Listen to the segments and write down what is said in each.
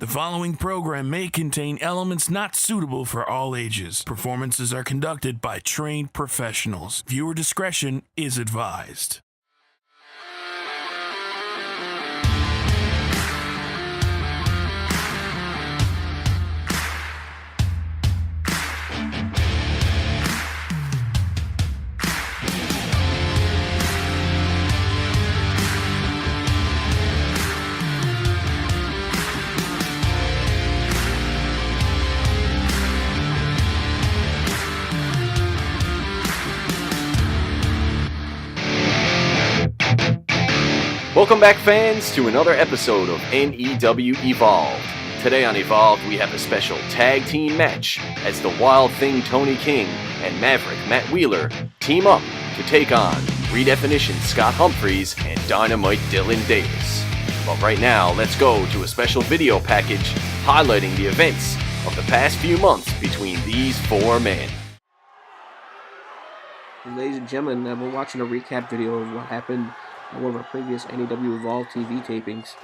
The following program may contain elements not suitable for all ages. Performances are conducted by trained professionals. Viewer discretion is advised. Welcome back, fans, to another episode of NEW Evolved. Today on Evolved, we have a special tag team match as the Wild Thing Tony King and Maverick Matt Wheeler team up to take on Redefinition Scott Humphries and Dynamite Dylan Davis. But right now, let's go to a special video package highlighting the events of the past few months between these four men. Ladies and gentlemen, we're watching a recap video of what happened one of our previous NEW Evolved TV tapings,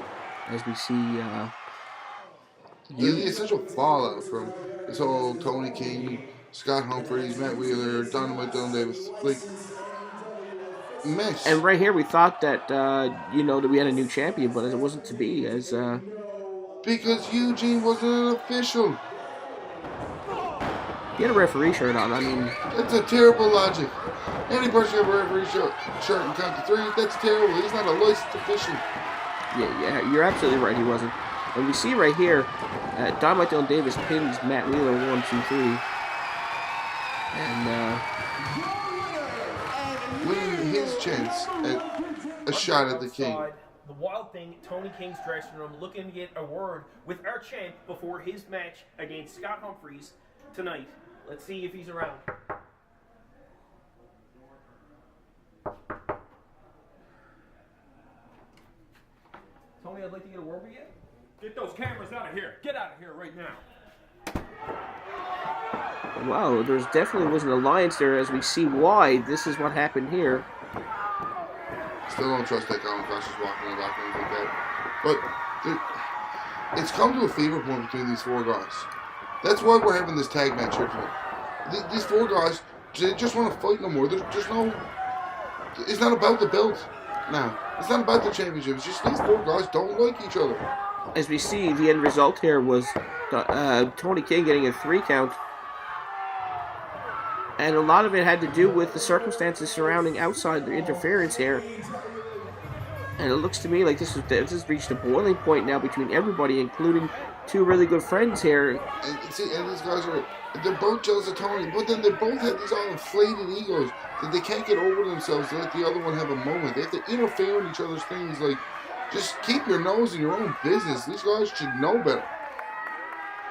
as we see the essential fallout from this whole Tony King, Scott Humphries, Matt Wheeler, Dynamite Dylan Davis, like, mess. And right here we thought that, that we had a new champion, but it wasn't to be, because Eugene wasn't an official. He had a referee shirt on, I mean... That's a terrible logic. Any person have a referee shirt and count to three, that's terrible. He's not a licensed official. Yeah, you're absolutely right, he wasn't. And we see right here, Dynamite Dylan Davis pins Matt Wheeler 1, 2, 3. And, winning his chance at a shot at the King. The Wild Thing, Tony King's dressing room, looking to get a word with our champ before his match against Scott Humphries tonight. Let's see if he's around. Tony, I'd like to get a word with you. Get those cameras out of here. Get out of here right now. wow, there's definitely was an alliance there, as we see why. This is what happened here. Still don't trust that Colin Cross is walking in the back and anything like that. But it's come to a fever point between these four guys. That's why we're having this tag match here tonight. These four guys, they just want to fight no more. There's no... It's not about the belt now. It's not about the championship. It's just these four guys don't like each other. As we see, the end result here was Tony King getting a 3 count. And a lot of it had to do with the circumstances surrounding outside the interference here. And it looks to me like this has reached a boiling point now between everybody, including two really good friends here. And these guys they're both jealous of Tony, but then they both have these all inflated egos that they can't get over themselves to let the other one have a moment. They have to interfere in each other's things. Like, just keep your nose in your own business. These guys should know better.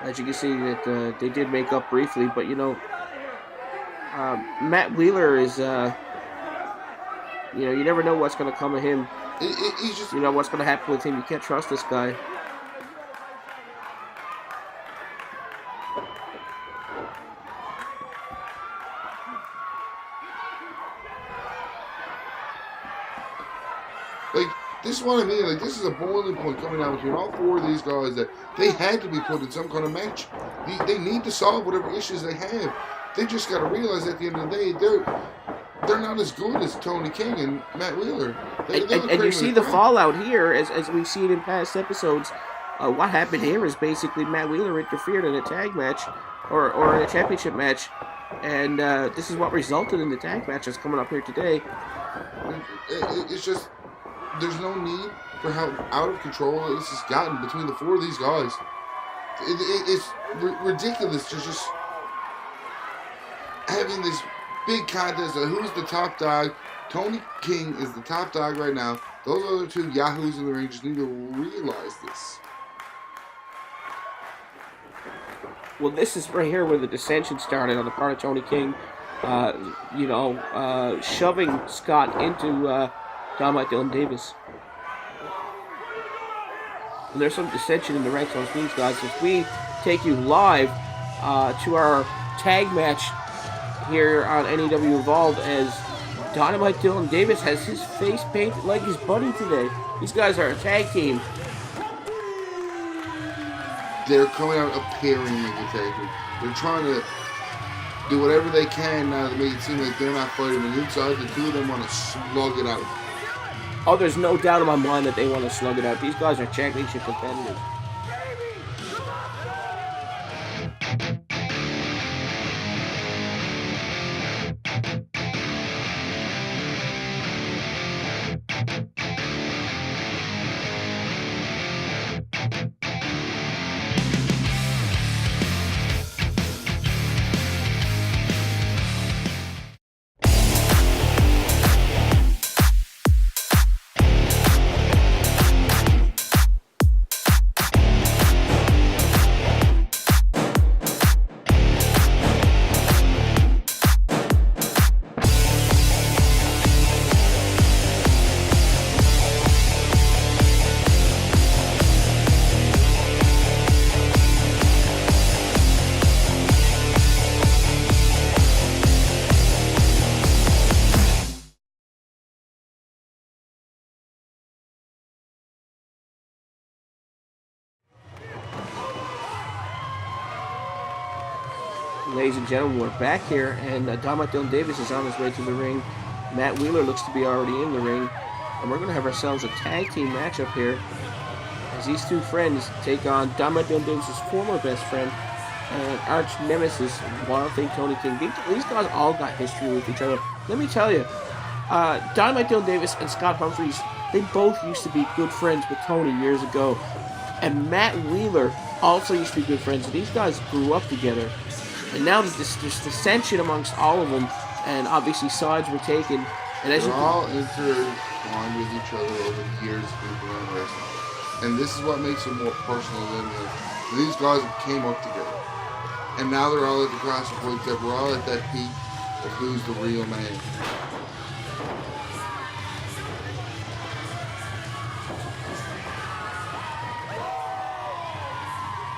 As you can see, that they did make up briefly, but Matt Wheeler is, you never know what's going to come of him. He's just, what's going to happen with him. You can't trust this guy. like, this is what I mean. Like, this is a boiling point coming out between all four of these guys that they had to be put in some kind of match. They need to solve whatever issues they have. They just got to realize at the end of the day, they're not as good as Tony King and Matt Wheeler. And you see the fallout here, as we've seen in past episodes. What happened here is basically Matt Wheeler interfered in a tag match, or in a championship match, and this is what resulted in the tag match that's coming up here today. It's just, there's no need for how out of control this has gotten between the four of these guys. It's ridiculous to just having this big contest of who's the top dog. Tony King is the top dog right now. Those other two yahoos in the ring just need to realize this. Well, this is right here where the dissension started on the part of Tony King, shoving Scott into Dynamite Dylan Davis. And there's some dissension in the ranks on these guys. As we take you live to our tag match here on NEW Evolved, as Dynamite Dylan Davis has his face painted like his buddy today. These guys are a tag team. they're coming out appearing like a tag team. They're trying to do whatever they can now to make it seem like they're not fighting. And inside, the two of them want to slug it out. Oh, there's no doubt in my mind that they want to slug it out. These guys are championship competitors. Ladies and gentlemen, we're back here, and Dynamite Dylan Davis is on his way to the ring. Matt Wheeler looks to be already in the ring, and we're going to have ourselves a tag team matchup here as these two friends take on Dynamite Dylan Davis' former best friend and arch nemesis, Wild Thing Tony King. These guys all got history with each other. Let me tell you, Dynamite Dylan Davis and Scott Humphries, they both used to be good friends with Tony years ago, and Matt Wheeler also used to be good friends. These guys grew up together. And now there's dissension amongst all of them, and obviously sides were taken. And as they're all intertwined with each other over the years of being around wrestling. And this is what makes it more personal than these guys came up together. And now they're all at the crossing point that we're all at that peak of who's the real man.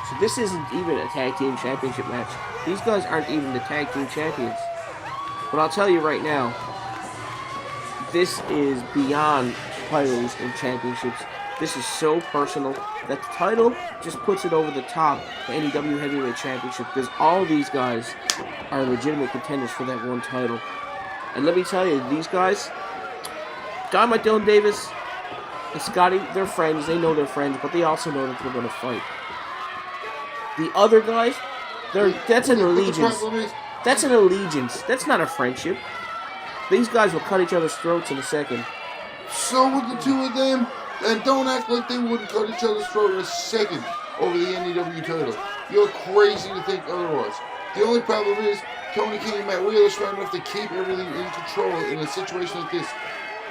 So this isn't even a tag team championship match. These guys aren't even the tag team champions. But I'll tell you right now, this is beyond titles and championships. This is so personal that the title just puts it over the top for NEW Heavyweight Championship, because all these guys are legitimate contenders for that one title. And let me tell you, these guys, Dynamite Dylan Davis and Scotty, they're friends. They know they're friends, but they also know that they're going to fight. The other guys, that's an allegiance. That's an allegiance. That's not a friendship. These guys will cut each other's throats in a second. So would the two of them. And don't act like they wouldn't cut each other's throat in a second over the NEW title. You're crazy to think otherwise. The only problem is Tony King and Matt Wheeler are smart enough to keep everything in control in a situation like this.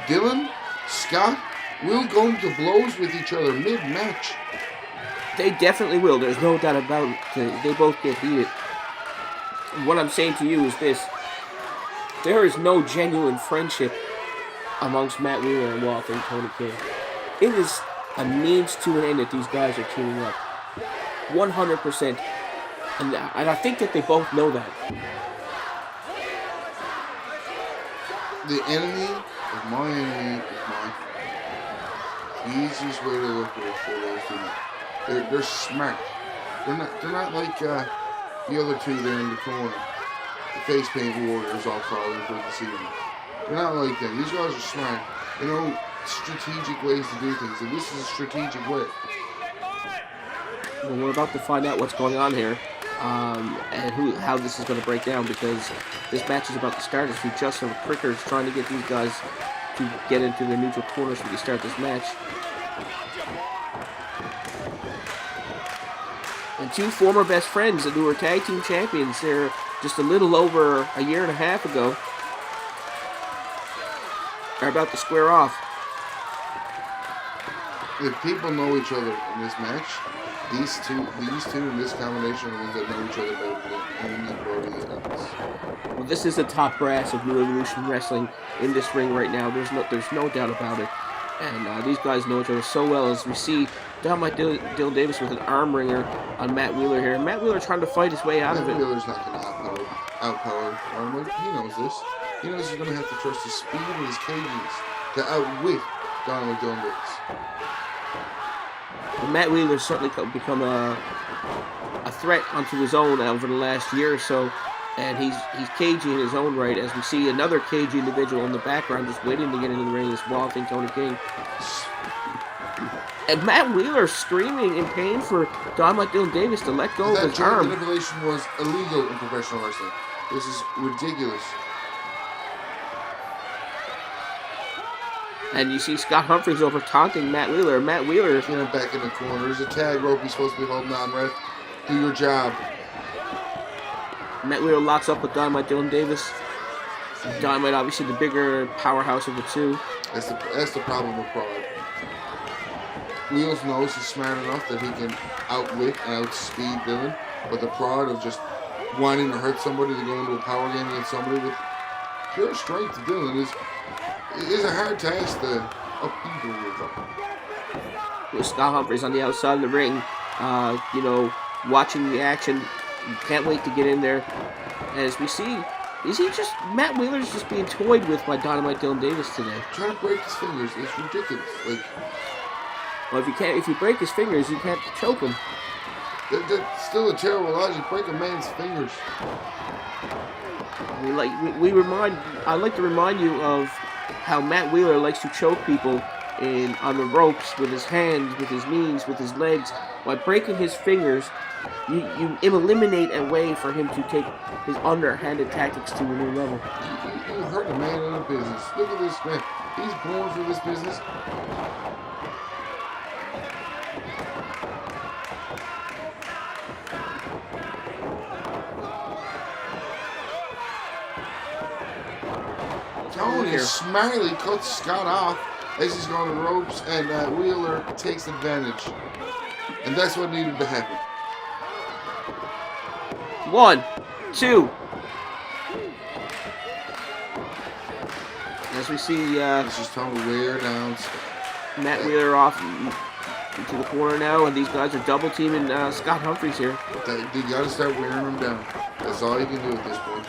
Dylan, Scott will go into blows with each other mid-match. They definitely will. There's no doubt about it. They both get heated. What I'm saying to you is this. There is no genuine friendship amongst Matt Wheeler and Wild Thing Tony King. It is a means to an end that these guys are teaming up. 100%. And I think that they both know that. The enemy of my enemy is my friend. The easiest way to look at it for those two. They're smart. They're not like the other two there in the corner. The face paint warriors all crawling for the ceiling. They're not like them. These guys are smart. They know strategic ways to do things, and this is a strategic way. Well, we're about to find out what's going on here, and how this is going to break down, because this match is about to start. As Justin Pricker is trying to get these guys to get into their neutral corners so we can start this match. And two former best friends who were tag team champions there just a little over a year and a half ago are about to square off. If people know each other in this match, these two in this combination are the ones that know each other better than anybody else. Well, this is the top brass of New Evolution Wrestling in this ring right now. There's no doubt about it. And these guys know each other so well, as we see Dynamite Dylan Davis with an arm wringer on Matt Wheeler here. And Matt Wheeler trying to fight his way out of it. Matt Wheeler's not going to outpower Dynamite. He knows this. He knows he's going to have to trust his speed and his cadence to outwit Dynamite Dylan Davis. And Matt Wheeler's certainly become a threat onto his own over the last year or so. And he's cagey in his own right, as we see another cagey individual in the background just waiting to get into the ring, this Wild Thing Tony King. And Matt Wheeler screaming in pain for Dynamite Dylan Davis to let go of his arm. That manipulation was illegal in professional wrestling. This is ridiculous. And you see Scott Humphries over taunting Matt Wheeler. Matt Wheeler... back in the corner. There's a tag rope he's supposed to be holding on, ref. Do your job. Matt Wheeler locks up with Dynamite Dylan Davis. Dynamite, obviously, the bigger powerhouse of the two. That's the problem with Pride. Wheels knows he's smart enough that he can outwit and outspeed Dylan, but the pride of just wanting to hurt somebody, to go into a power game against somebody with pure strength to Dylan is a hard task to upheaval with. With Scott Humphries on the outside of the ring, watching the action. Can't wait to get in there. As we see, Matt Wheeler's just being toyed with by Dynamite Dylan Davis today. Trying to break his fingers is ridiculous. Well, if you break his fingers, you can't choke him. That's still a terrible logic. Break a man's fingers. I'd like to remind you of how Matt Wheeler likes to choke people on the ropes with his hands, with his knees, with his legs. By breaking his fingers, you eliminate a way for him to take his underhanded tactics to a new level. You hurt a man in a business. Look at this man. He's born for this business. Tony smartly cuts Scott off as he's going to the ropes, and Wheeler takes advantage. And that's what needed to happen. 1, 2. As we see, this is time to wear down Matt Wheeler off into the corner now, and these guys are double teaming Scott Humphries here. You got to start wearing him down. That's all you can do at this point.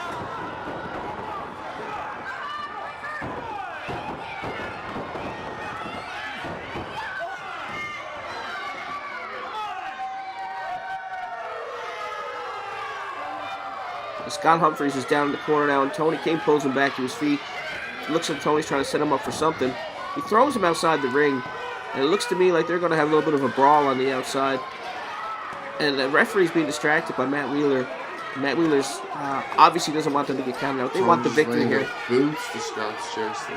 Scott Humphries is down in the corner now, and Tony King pulls him back to his feet. It looks like Tony's trying to set him up for something. He throws him outside the ring, and it looks to me like they're going to have a little bit of a brawl on the outside. And the referee's being distracted by Matt Wheeler. Matt Wheeler's obviously doesn't want them to get counted out. They want the victory here. Boots to Scott's chest.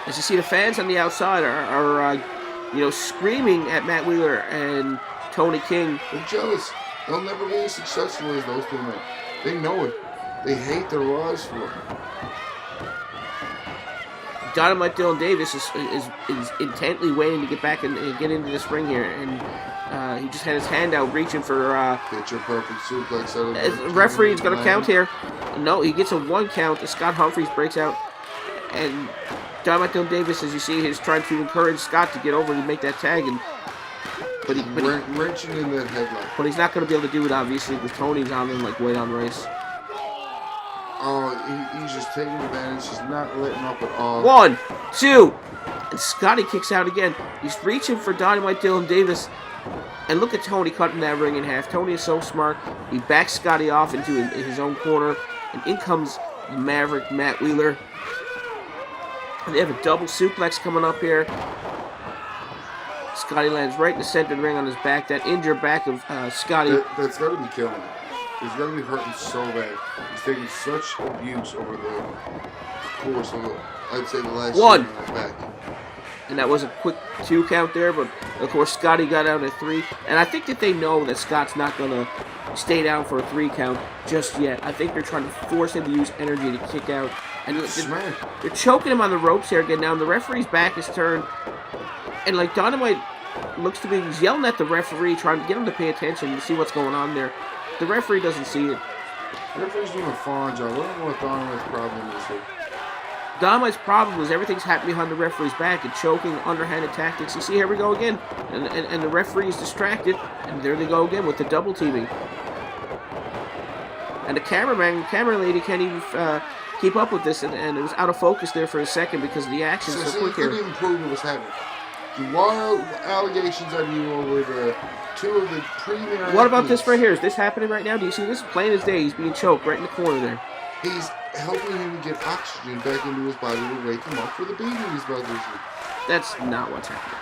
As you see, the fans on the outside are screaming at Matt Wheeler and Tony King. They're jealous. They'll never be as successful as those two men. They know it. They hate their lives for it. Dynamite Dylan Davis is intently waiting to get back and get into this ring here, and he just had his hand out reaching for. Picture perfect suplex out of the referee is going to count here. No, he gets a 1 count. Scott Humphries breaks out, and Dynamite Dylan Davis, as you see, is trying to encourage Scott to get over and make that tag, and wrenching in that headlock. But he's not going to be able to do it, obviously, with Tony's on him like weight on rice. Oh, he's just taking advantage. He's not letting up at all. 1, 2, and Scotty kicks out again. He's reaching for Dynamite Dylan Davis, and look at Tony cutting that ring in half. Tony is so smart. He backs Scotty off into his own corner, and in comes Maverick Matt Wheeler. And they have a double suplex coming up here. Scotty lands right in the center of the ring on his back. That injured back of Scotty. That's got to be killing him. He's got to be hurting so bad. He's taking such abuse over the course of, I'd say, the last 1. year on his back. And that was a quick 2 count there, but of course Scotty got out at 3. And I think that they know that Scott's not going to stay down for a 3 count just yet. I think they're trying to force him to use energy to kick out. And they're choking him on the ropes here again. Now the referee's back is turned. And like Dynamite looks to be yelling at the referee, trying to get him to pay attention and see what's going on there. The referee doesn't see it. The referee's doing a fine job. I don't know what Dynamite's problem is here. Dynamite's problem is everything's happening behind the referee's back and choking, underhanded tactics. You see, here we go again. And the referee is distracted. And there they go again with the double teaming. And the camera lady can't even keep up with this. And it was out of focus there for a second because the action is so quick he couldn't here. even prove it was happening. The wild allegations on you over the two of the premier. What about this right here? Is this happening right now? Do you see this? Plain as day, he's being choked right in the corner there. He's helping him get oxygen back into his body to wake him up for the beating he's about to receive. That's not what's happening.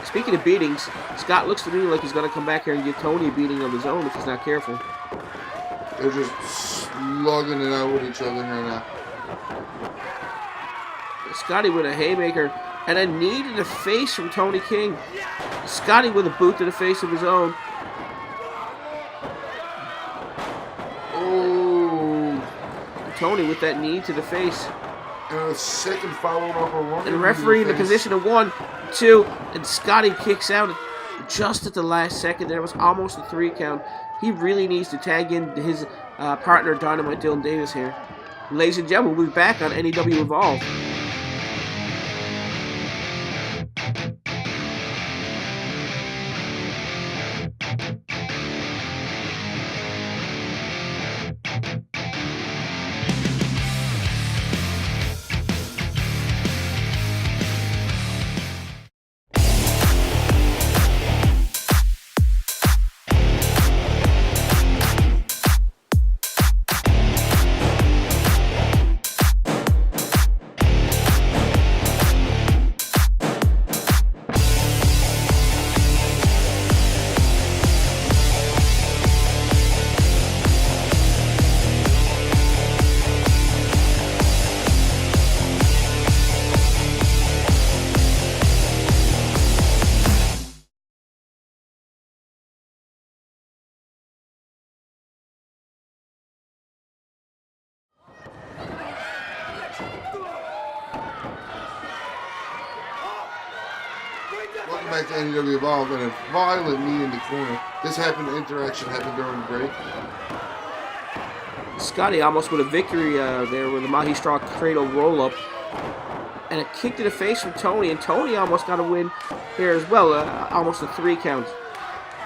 Speaking of beatings, Scott looks to me like he's going to come back here and give Tony a beating of his own if he's not careful. They're just slugging it out with each other here now. Scotty with a haymaker and a knee to the face from Tony King. Scotty with a boot to the face of his own. Oh, Tony with that knee to the face. And a second followed up a run. And the referee in the position of 1, 2, and Scotty kicks out just at the last second. There was almost a 3 count. He really needs to tag in his partner, Dynamite Dylan Davis here. Ladies and gentlemen, we'll be back on NEW Evolve. Welcome back to NEW Evolve, and a violent knee in the corner. This interaction happened during the break. Scotty almost with a victory there with the Mahi Straw cradle roll-up. And a kick to the face from Tony, and Tony almost got a win here as well, almost a 3 count.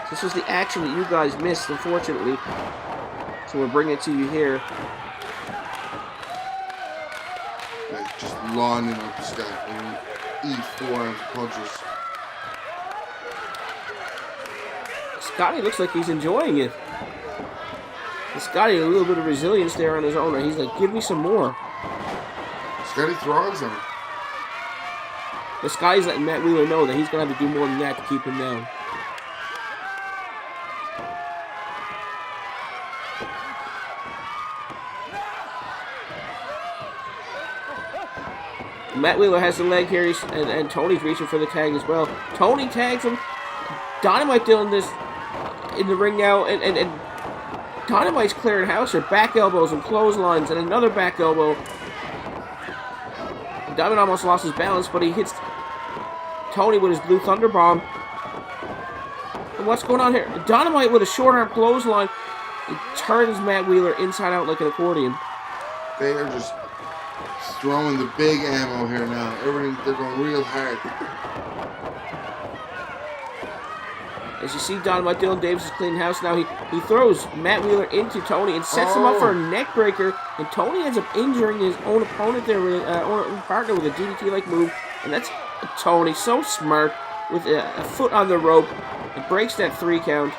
This was the action that you guys missed, unfortunately. So we're bringing it to you here. Just lining up the Scott and eat 4 punches. Scotty looks like he's enjoying it. And Scotty a little bit of resilience there on his own. He's like, give me some more. Scotty thrives on it. But Scotty's letting Matt Wheeler know that he's going to have to do more than that to keep him down. Matt Wheeler has the leg here, and Tony's reaching for the tag as well. Tony tags him. Dynamite doing this in the ring now, and Dynamite's clearing house here. Back elbows and clotheslines, and another back elbow. Dynamite almost lost his balance, but he hits Tony with his Blue Thunder Bomb. And what's going on here? Dynamite with a short arm clothesline. He turns Matt Wheeler inside out like an accordion. They are just throwing the big ammo here now. Everything, they're going real hard. As you see, Dynamite Dylan Davis is cleaning house now. He throws Matt Wheeler into Tony and sets him up for a neck breaker. And Tony ends up injuring his own opponent there, with own partner with a DDT-like move. And that's Tony, so smart, with a foot on the rope. It breaks that 3 count.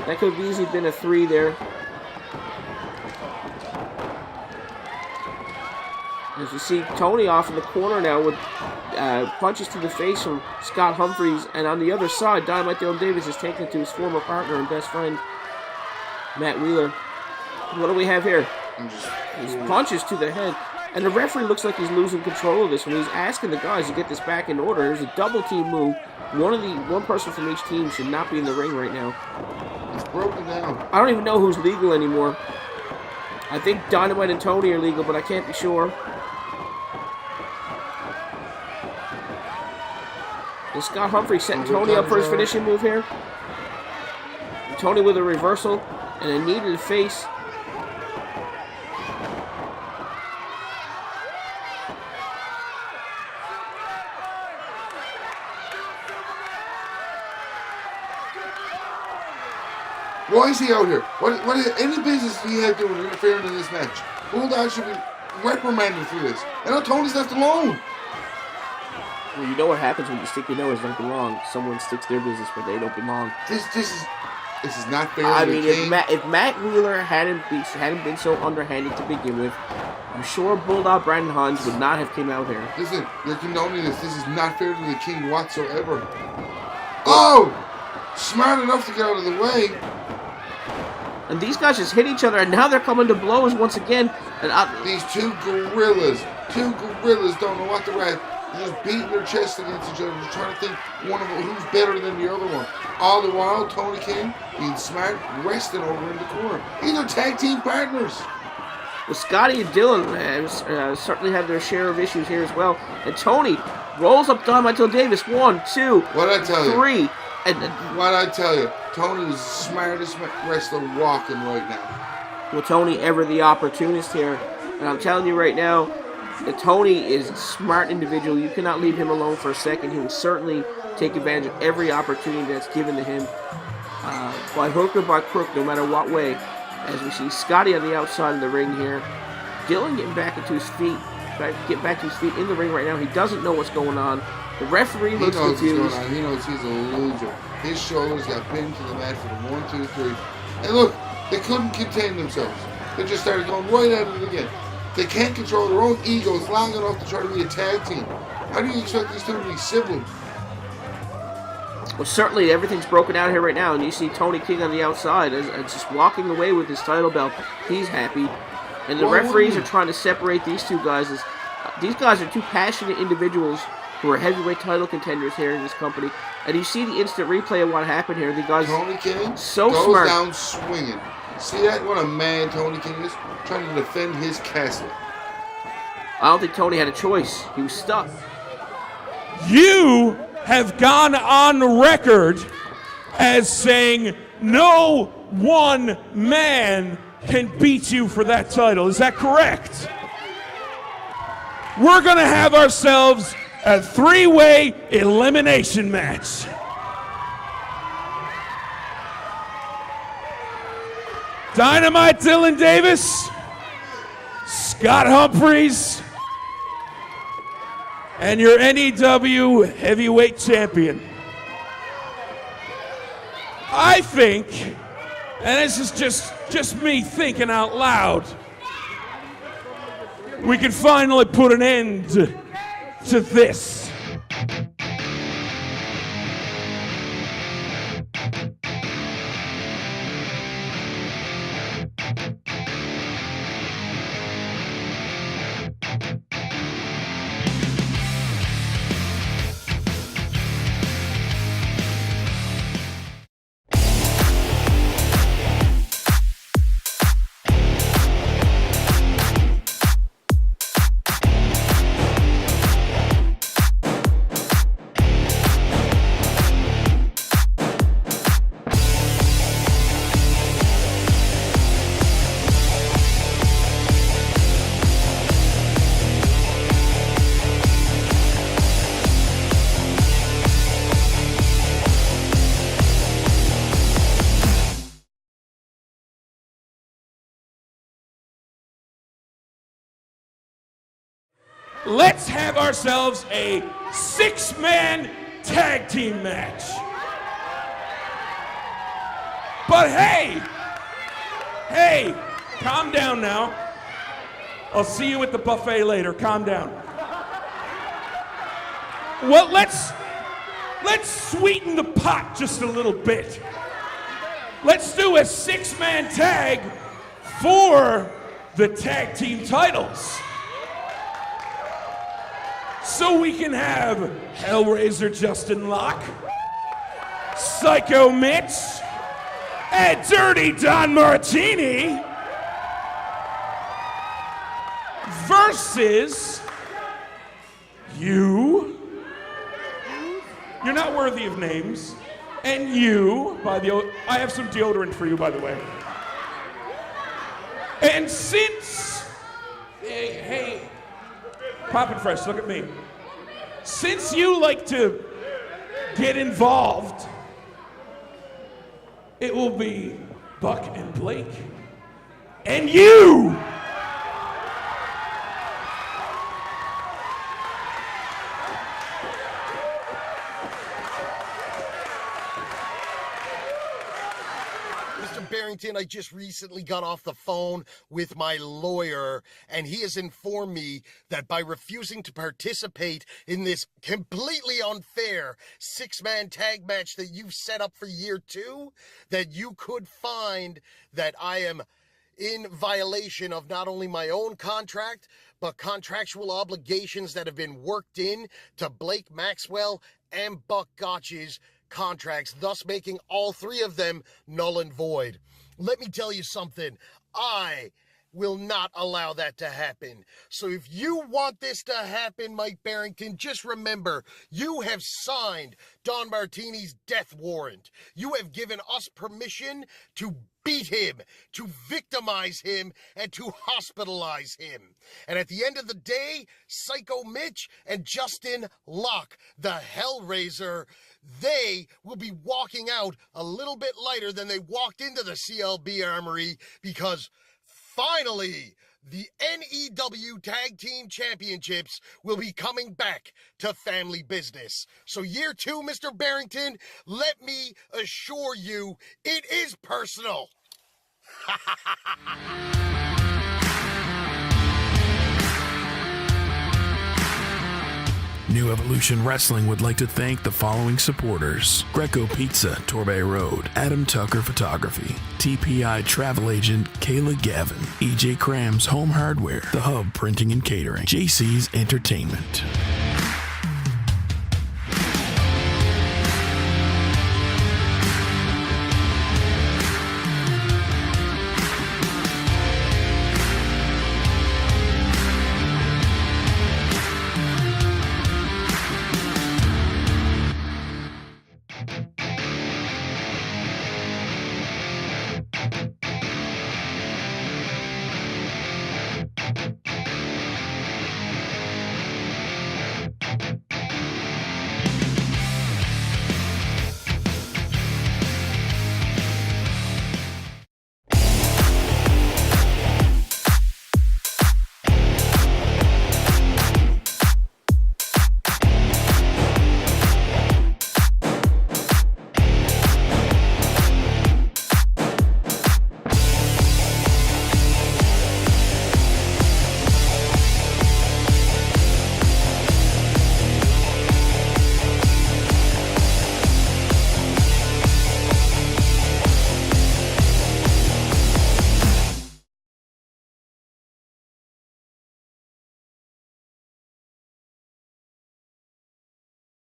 That could have easily been a 3 there. As you see, Tony off in the corner now with punches to the face from Scott Humphries. And on the other side, Dynamite Dylan Davis is taking it to his former partner and best friend, Matt Wheeler. What do we have here? These punches to the head. And the referee looks like he's losing control of this when he's asking the guys to get this back in order. There's a double team move. One person from each team should not be in the ring right now. It's broken down. I don't even know who's legal anymore. I think Dynamite and Tony are legal, but I can't be sure. And Scott Humphrey setting Tony up for his finishing move here. Tony with a reversal and a knee to the face. Why is he out here? What is any business he had doing interfering in this match? Bulldog should be reprimanded for this. And now Tony's left alone. Well, you know what happens when you stick your nose don't belong. Someone sticks their business where they don't belong. This is not fair. I mean, if Matt Wheeler hadn't been so underhanded to begin with, I'm sure Bulldog Brandon Hans would not have came out here. Listen, you're condoning this. This is not fair to the King whatsoever. Oh! Smart enough to get out of the way. And these guys just hit each other, and now they're coming to blows once again. And these two gorillas don't know what they're at. They're just beating their chests against each other, just trying to think one of them who's better than the other one. All the while, Tony King, being smart, resting over in the corner. These are tag team partners. Well, Scotty and Dylan certainly have their share of issues here as well. And Tony rolls up Dynamite Davis. 1, 2, What'd I tell you? 3. What'd I tell you? Tony is the smartest wrestler walking right now. Well, Tony, ever the opportunist here. And I'm telling you right now, that Tony is a smart individual. You cannot leave him alone for a second. He will certainly take advantage of every opportunity that's given to him, by hook or by crook, no matter what way. As we see Scotty on the outside of the ring here. Dylan getting back into his feet. Get back to his feet in the ring right now. He doesn't know what's going on. The referee looks confused. He knows what's going on. He knows he's a loser. His shoulders got pinned to the mat for the 1, 2, 3. And look, they couldn't contain themselves. They just started going right at it again. They can't control their own egos long enough to try to be a tag team. How do you expect these two to be siblings? Well, certainly everything's broken out here right now, and you see Tony King on the outside as just walking away with his title belt. He's happy. And the referees are trying to separate these two guys. These guys are two passionate individuals who are heavyweight title contenders here in this company. And you see the instant replay of what happened here. The guys Tony King so goes smart. Down swinging. See that? What a man Tony King is, trying to defend his castle. I don't think Tony had a choice. He was stuck. You have gone on record as saying no one man can beat you for that title. Is that correct? We're going to have ourselves a 3-way elimination match. Dynamite Dylan Davis, Scott Humphries, and your NEW heavyweight champion. I think, and this is just me thinking out loud, we can finally put an end to this. Let's have ourselves a 6-man tag team match. But hey, calm down now. I'll see you at the buffet later. Calm down. Well, let's sweeten the pot just a little bit. Let's do a 6-man tag for the tag team titles. So we can have Hellraiser Justin Locke, Psycho Mitch, and Dirty Don Martini versus you. You're not worthy of names. And you, I have some deodorant for you, by the way. And since, hey, Poppin' Fresh, look at me. Since you like to get involved, it will be Buck and Blake. And you! Barrington, I just recently got off the phone with my lawyer, and he has informed me that by refusing to participate in this completely unfair six-man tag match that you've set up for year 2, that you could find that I am in violation of not only my own contract, but contractual obligations that have been worked in to Blake Maxwell and Buck Gotch's contracts, thus making all 3 of them null and void. Let me tell you something. I will not allow that to happen. So if you want this to happen, Mike Barrington, just remember, you have signed Don Martini's death warrant. You have given us permission to beat him, to victimize him, and to hospitalize him. And at the end of the day, Psycho Mitch and Justin Locke, the Hellraiser, they will be walking out a little bit lighter than they walked into the CLB Armory, because finally, the NEW Tag Team Championships will be coming back to family business. So year 2, Mr. Barrington, let me assure you, it is personal. New Evolution Wrestling would like to thank the following supporters: Greco Pizza, Torbay Road; Adam Tucker Photography; TPI Travel Agent Kayla Gavin; EJ Krams Home Hardware; The Hub Printing and Catering; JC's Entertainment.